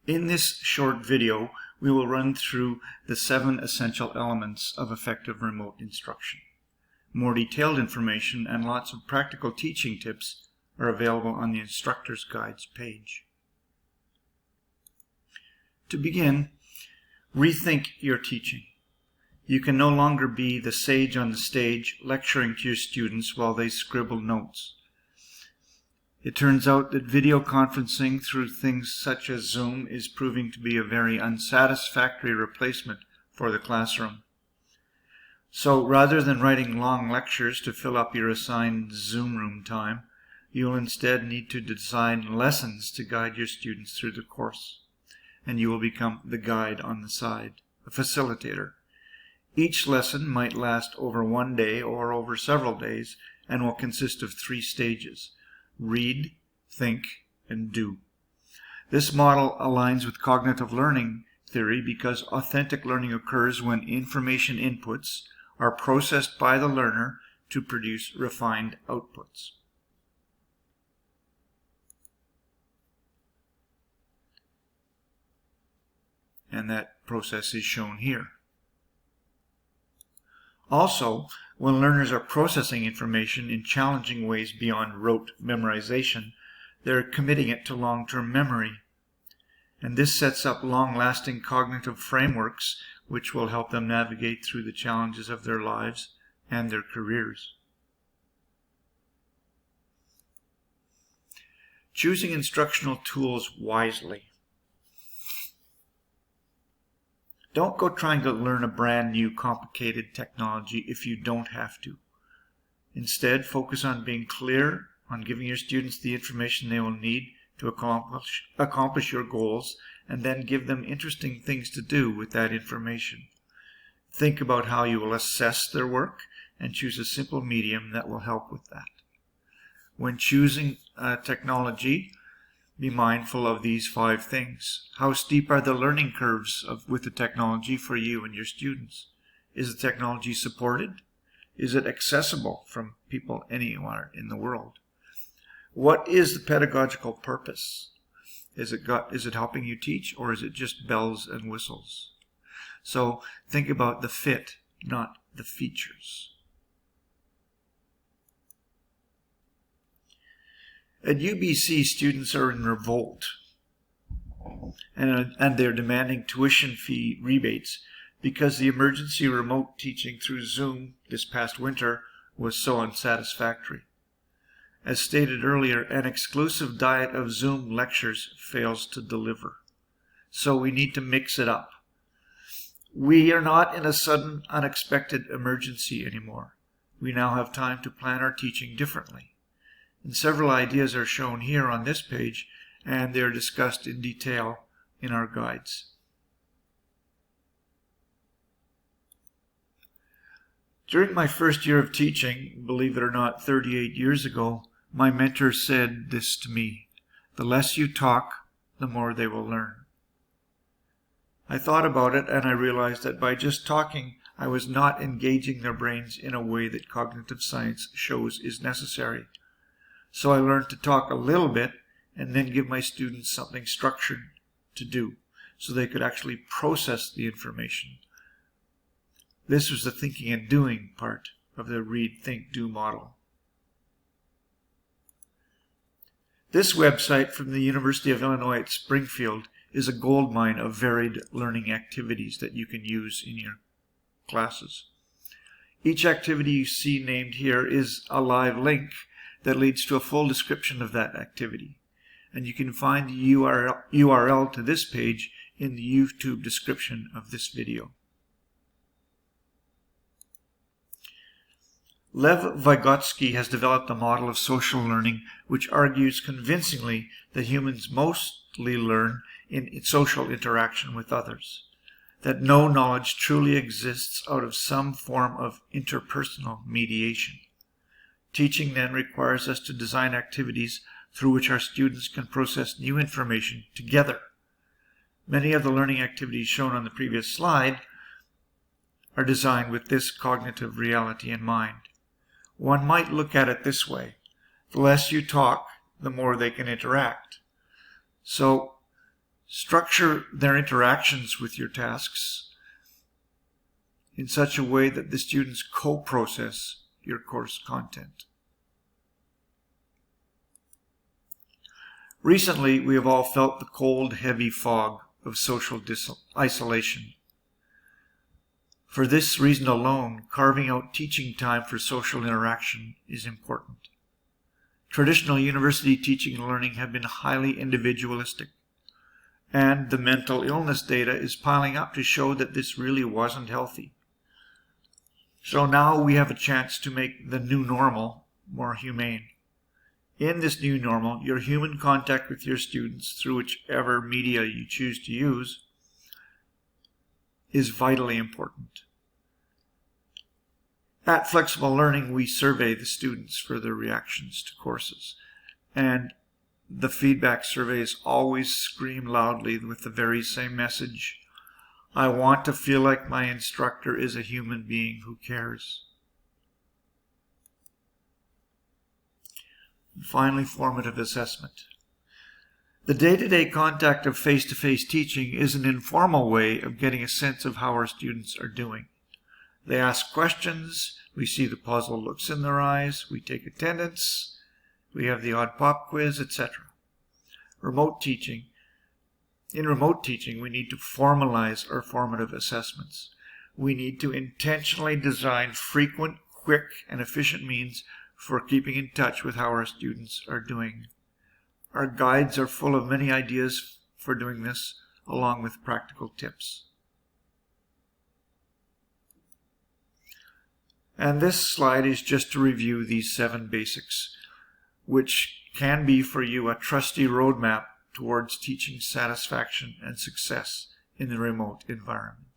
In this short video, we will run through the 7 essential elements of effective remote instruction. More detailed information and lots of practical teaching tips are available on the Instructor's Guides page. To begin, rethink your teaching. You can no longer be the sage on the stage lecturing to your students while they scribble notes. It turns out that video conferencing through things such as Zoom is proving to be a very unsatisfactory replacement for the classroom. So rather than writing long lectures to fill up your assigned Zoom room time, you'll instead need to design lessons to guide your students through the course. And you will become the guide on the side, a facilitator. Each lesson might last over one day or over several days and will consist of 3 stages. Read, think, and do. This model aligns with cognitive learning theory because authentic learning occurs when information inputs are processed by the learner to produce refined outputs. And that process is shown here. Also, when learners are processing information in challenging ways beyond rote memorization, they're committing it to long-term memory. And this sets up long-lasting cognitive frameworks which will help them navigate through the challenges of their lives and their careers. Choosing instructional tools wisely. Don't go trying to learn a brand new complicated technology if you don't have to. Instead, focus on being clear on giving your students the information they will need to accomplish your goals, and then give them interesting things to do with that information. Think about how you will assess their work and choose a simple medium that will help with that. When choosing technology, be mindful of these 5 things. How steep are the learning curves with the technology for you and your students? Is the technology supported? Is it accessible from people anywhere in the world? What is the pedagogical purpose? Is it helping you teach, or is it just bells and whistles? So think about the fit, not the features. At UBC, students are in revolt, and they're demanding tuition fee rebates because the emergency remote teaching through Zoom this past winter was so unsatisfactory. As stated earlier, an exclusive diet of Zoom lectures fails to deliver. So we need to mix it up. We are not in a sudden, unexpected emergency anymore. We now have time to plan our teaching differently. And several ideas are shown here on this page, and they are discussed in detail in our guides. During my first year of teaching, believe it or not, 38 years ago, my mentor said this to me: the less you talk, the more they will learn. I thought about it, and I realized that by just talking, I was not engaging their brains in a way that cognitive science shows is necessary. So I learned to talk a little bit and then give my students something structured to do so they could actually process the information. This was the thinking and doing part of the read, think, do model. This website from the University of Illinois at Springfield is a goldmine of varied learning activities that you can use in your classes. Each activity you see named here is a live link that leads to a full description of that activity. And you can find the URL to this page in the YouTube description of this video. Lev Vygotsky has developed a model of social learning which argues convincingly that humans mostly learn in social interaction with others, that no knowledge truly exists out of some form of interpersonal mediation. Teaching then requires us to design activities through which our students can process new information together. Many of the learning activities shown on the previous slide are designed with this cognitive reality in mind. One might look at it this way: the less you talk, the more they can interact. So Structure their interactions with your tasks in such a way that the students co-process your course content. Recently, we have all felt the cold, heavy fog of social isolation. For this reason alone, carving out teaching time for social interaction is important. Traditional university teaching and learning have been highly individualistic, and the mental illness data is piling up to show that this really wasn't healthy. So now we have a chance to make the new normal more humane. In this new normal, your human contact with your students through whichever media you choose to use is vitally important. At Flexible Learning, we survey the students for their reactions to courses, and the feedback surveys always scream loudly with the very same message: I want to feel like my instructor is a human being who cares. And finally, formative assessment. The day-to-day contact of face-to-face teaching is an informal way of getting a sense of how our students are doing. They ask questions, we see the puzzled looks in their eyes, we take attendance, we have the odd pop quiz, etc. In remote teaching, we need to formalize our formative assessments. We need to intentionally design frequent, quick, and efficient means for keeping in touch with how our students are doing. Our guides are full of many ideas for doing this, along with practical tips. And this slide is just to review these 7 basics, which can be for you a trusty roadmap towards teaching satisfaction and success in the remote environment.